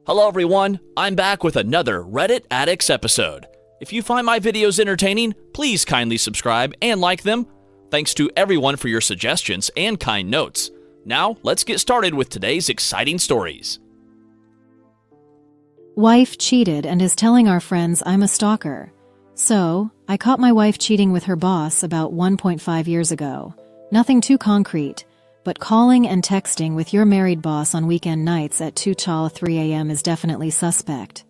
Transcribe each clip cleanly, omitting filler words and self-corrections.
Hello everyone, I'm back with another Reddit Addicts episode. If you find my videos entertaining, please kindly subscribe and like them. Thanks to everyone for your suggestions and kind notes. Now, let's get started with today's exciting stories. Wife cheated and is telling our friends I'm a stalker. So, I caught my wife cheating with her boss about 1.5 years ago. Nothing too concrete, but calling and texting with your married boss on weekend nights at 2:03 a.m. is definitely suspect.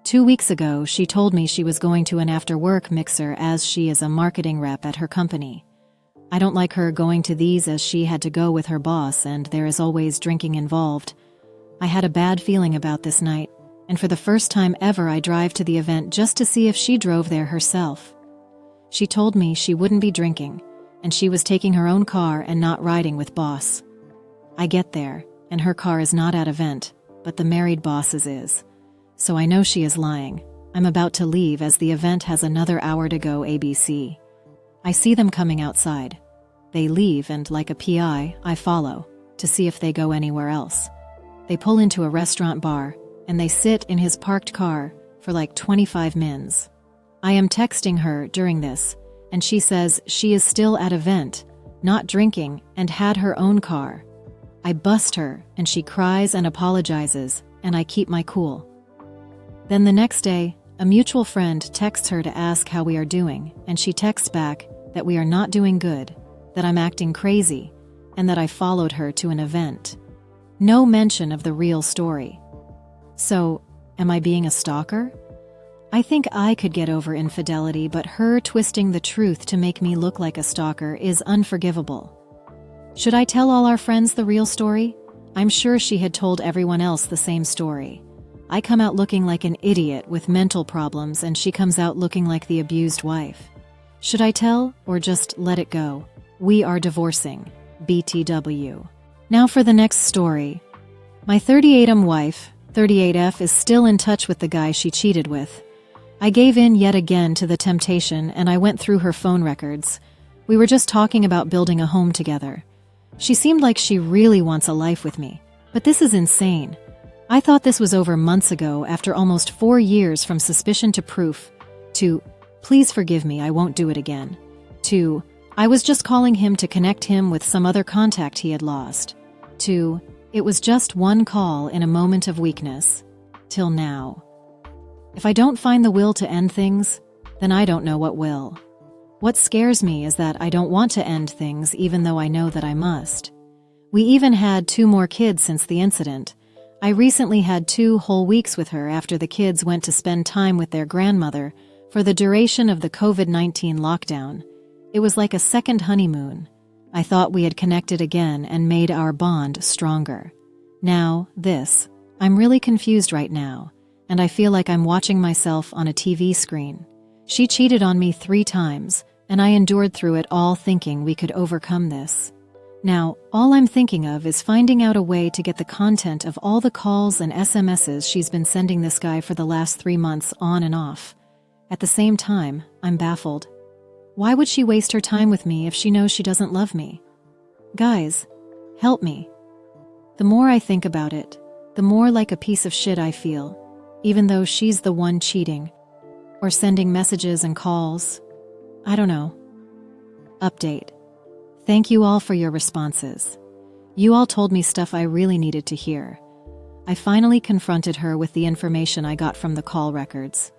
2 weeks ago, she told me she was going to an after-work mixer as she is a marketing rep at her company. I don't like her going to these as she had to go with her boss and there is always drinking involved. I had a bad feeling about this night, and for the first time ever I drive to the event just to see if she drove there herself. She told me she wouldn't be drinking, and she was taking her own car and not riding with boss. I get there, and her car is not at event, but the married boss's is. So I know she is lying. I'm about to leave as the event has another hour to go ABC. I see them coming outside. They leave and, like a PI, I follow, to see if they go anywhere else. They pull into a restaurant bar, and they sit in his parked car for like 25 mins. I am texting her during this, and she says she is still at event, not drinking, and had her own car. I bust her, and she cries and apologizes, and I keep my cool. Then the next day, a mutual friend texts her to ask how we are doing, and she texts back that we are not doing good, that I'm acting crazy, and that I followed her to an event. No mention of the real story. So, am I being a stalker? I think I could get over infidelity, but her twisting the truth to make me look like a stalker is unforgivable. Should I tell all our friends the real story? I'm sure she had told everyone else the same story. I come out looking like an idiot with mental problems, and she comes out looking like the abused wife. Should I tell, or just let it go? We are divorcing. BTW. Now for the next story. My 38M wife, 38F, is still in touch with the guy she cheated with. I gave in yet again to the temptation and I went through her phone records. We were just talking about building a home together. She seemed like she really wants a life with me, but this is insane. I thought this was over months ago after almost 4 years from suspicion to proof, to, please forgive me, I won't do it again, to, I was just calling him to connect him with some other contact he had lost, to, it was just one call in a moment of weakness, till now. If I don't find the will to end things, then I don't know what will. What scares me is that I don't want to end things even though I know that I must. We even had 2 more kids since the incident. I recently had 2 whole weeks with her after the kids went to spend time with their grandmother for the duration of the COVID-19 lockdown. It was like a second honeymoon. I thought we had connected again and made our bond stronger. Now, this. I'm really confused right now, and I feel like I'm watching myself on a TV screen. She cheated on me 3 times, and I endured through it all thinking we could overcome this. Now, all I'm thinking of is finding out a way to get the content of all the calls and SMSs she's been sending this guy for the last 3 months on and off. At the same time, I'm baffled. Why would she waste her time with me if she knows she doesn't love me? Guys, help me. The more I think about it, the more like a piece of shit I feel, even though she's the one cheating, or sending messages and calls. I don't know. Update. Thank you all for your responses. You all told me stuff I really needed to hear. I finally confronted her with the information I got from the call records.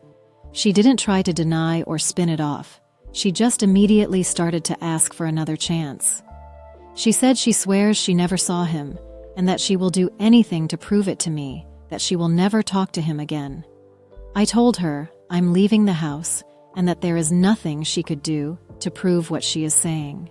She didn't try to deny or spin it off. She just immediately started to ask for another chance. She said she swears she never saw him, and that she will do anything to prove it to me, that she will never talk to him again. I told her I'm leaving the house and that there is nothing she could do to prove what she is saying.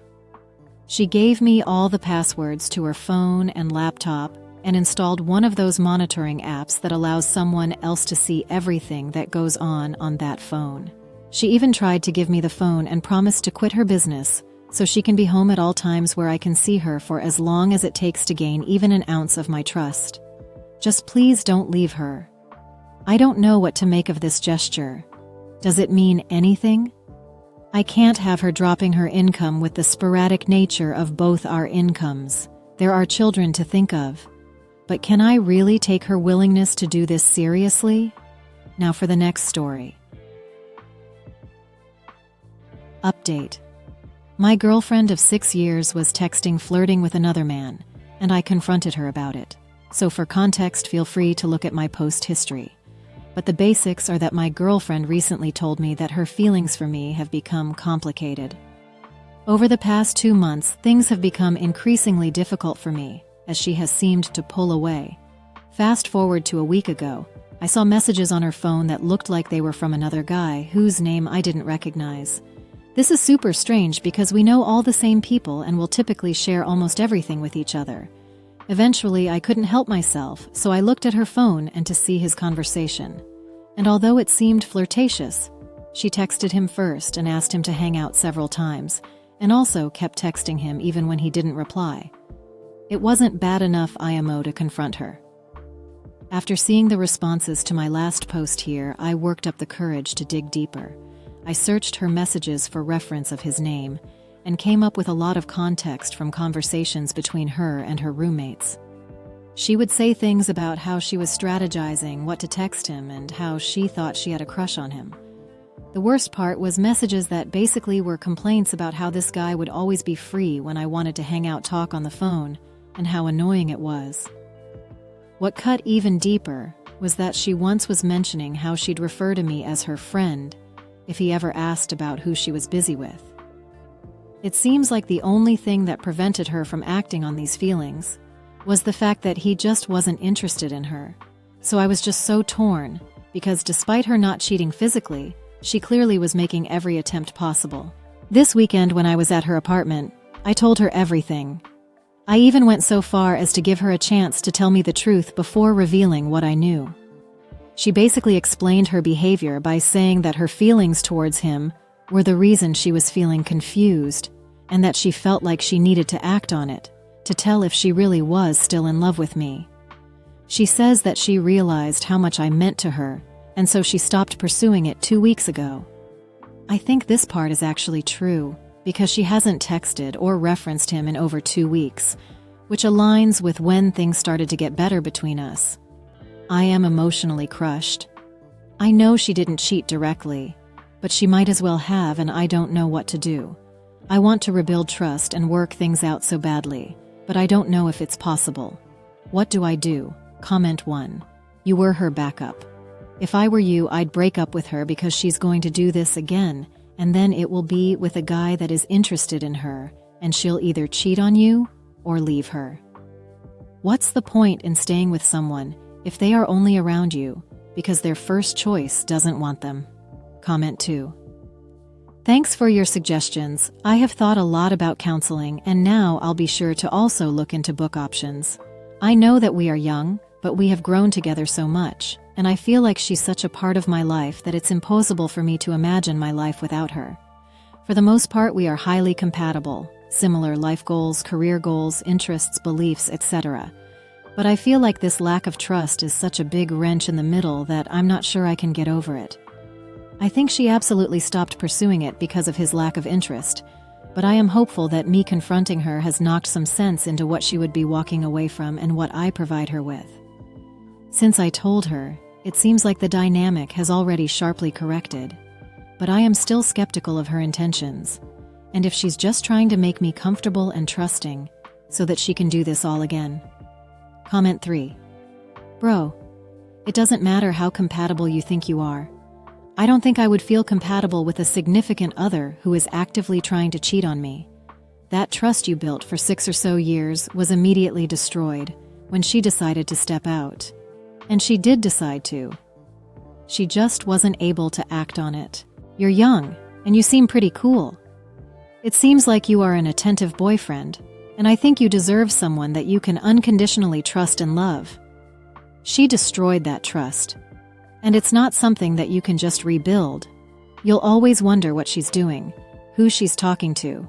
She gave me all the passwords to her phone and laptop and installed one of those monitoring apps that allows someone else to see everything that goes on that phone. She even tried to give me the phone and promised to quit her business so she can be home at all times where I can see her for as long as it takes to gain even an ounce of my trust. Just please don't leave her. I don't know what to make of this gesture. Does it mean anything? I can't have her dropping her income with the sporadic nature of both our incomes. There are children to think of. But can I really take her willingness to do this seriously? Now for the next story. Update. My girlfriend of 6 years was texting flirting with another man, and I confronted her about it. So for context, feel free to look at my post history. But the basics are that my girlfriend recently told me that her feelings for me have become complicated. Over the past 2 months, things have become increasingly difficult for me, as she has seemed to pull away. Fast forward to a week ago, I saw messages on her phone that looked like they were from another guy whose name I didn't recognize. This is super strange because we know all the same people and will typically share almost everything with each other. Eventually, I couldn't help myself, so I looked at her phone and to see his conversation. And although it seemed flirtatious, she texted him first and asked him to hang out several times, and also kept texting him even when he didn't reply. It wasn't bad enough IMO to confront her. After seeing the responses to my last post here, I worked up the courage to dig deeper. I searched her messages for reference of his name, and came up with a lot of context from conversations between her and her roommates. She would say things about how she was strategizing what to text him and how she thought she had a crush on him. The worst part was messages that basically were complaints about how this guy would always be free when I wanted to hang out talk on the phone, and how annoying it was. What cut even deeper was that she once was mentioning how she'd refer to me as her friend if he ever asked about who she was busy with. It seems like the only thing that prevented her from acting on these feelings was the fact that he just wasn't interested in her. So I was just so torn, because despite her not cheating physically, she clearly was making every attempt possible. This weekend when I was at her apartment, I told her everything. I even went so far as to give her a chance to tell me the truth before revealing what I knew. She basically explained her behavior by saying that her feelings towards him were the reason she was feeling confused, and that she felt like she needed to act on it, to tell if she really was still in love with me. She says that she realized how much I meant to her, and so she stopped pursuing it 2 weeks ago. I think this part is actually true, because she hasn't texted or referenced him in over 2 weeks, which aligns with when things started to get better between us. I am emotionally crushed. I know she didn't cheat directly, but she might as well have, and I don't know what to do. I want to rebuild trust and work things out so badly, but I don't know if it's possible. What do I do? Comment 1. You were her backup. If I were you, I'd break up with her because she's going to do this again, and then it will be with a guy that is interested in her, and she'll either cheat on you or leave her. What's the point in staying with someone if they are only around you because their first choice doesn't want them? Comment 2. Thanks for your suggestions. I have thought a lot about counseling, and now I'll be sure to also look into book options. I know that we are young, but we have grown together so much, and I feel like she's such a part of my life that it's impossible for me to imagine my life without her. For the most part, we are highly compatible, similar life goals, career goals, interests, beliefs, etc. But I feel like this lack of trust is such a big wrench in the middle that I'm not sure I can get over it. I think she absolutely stopped pursuing it because of his lack of interest, but I am hopeful that me confronting her has knocked some sense into what she would be walking away from and what I provide her with. Since I told her, it seems like the dynamic has already sharply corrected, but I am still skeptical of her intentions, and if she's just trying to make me comfortable and trusting so that she can do this all again. Comment 3. Bro, it doesn't matter how compatible you think you are. I don't think I would feel compatible with a significant other who is actively trying to cheat on me. That trust you built for 6 or so years was immediately destroyed when she decided to step out. And she did decide to. She just wasn't able to act on it. You're young, and you seem pretty cool. It seems like you are an attentive boyfriend, and I think you deserve someone that you can unconditionally trust and love. She destroyed that trust. And it's not something that you can just rebuild. You'll always wonder what she's doing, who she's talking to.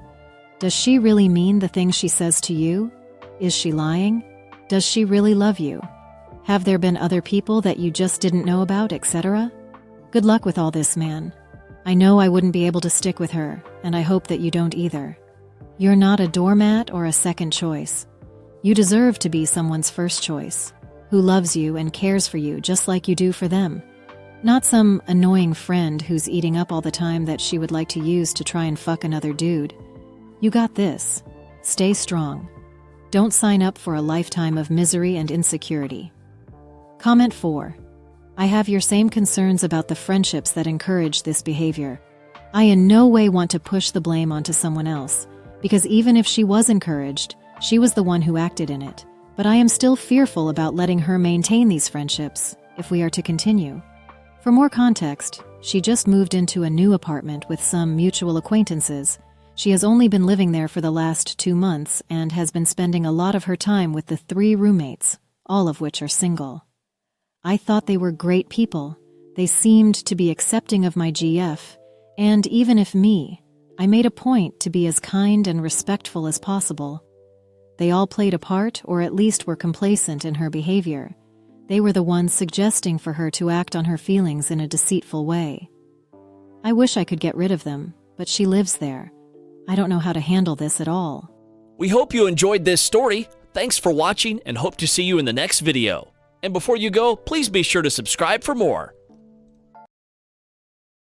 Does she really mean the things she says to you? Is she lying? Does she really love you? Have there been other people that you just didn't know about, etc.? Good luck with all this, man. I know I wouldn't be able to stick with her, and I hope that you don't either. You're not a doormat or a second choice. You deserve to be someone's first choice, who loves you and cares for you just like you do for them. Not some annoying friend who's eating up all the time that she would like to use to try and fuck another dude. You got this. Stay strong. Don't sign up for a lifetime of misery and insecurity. Comment 4. I have your same concerns about the friendships that encourage this behavior. I in no way want to push the blame onto someone else, because even if she was encouraged, she was the one who acted in it. But I am still fearful about letting her maintain these friendships, if we are to continue. For more context, she just moved into a new apartment with some mutual acquaintances. She has only been living there for the last 2 months and has been spending a lot of her time with the 3 roommates, all of which are single. I thought they were great people. They seemed to be accepting of my GF, and even if I made a point to be as kind and respectful as possible. They all played a part, or at least were complacent in her behavior. They were the ones suggesting for her to act on her feelings in a deceitful way. I wish I could get rid of them, but she lives there. I don't know how to handle this at all. We hope you enjoyed this story. Thanks for watching and hope to see you in the next video. And before you go, please be sure to subscribe for more.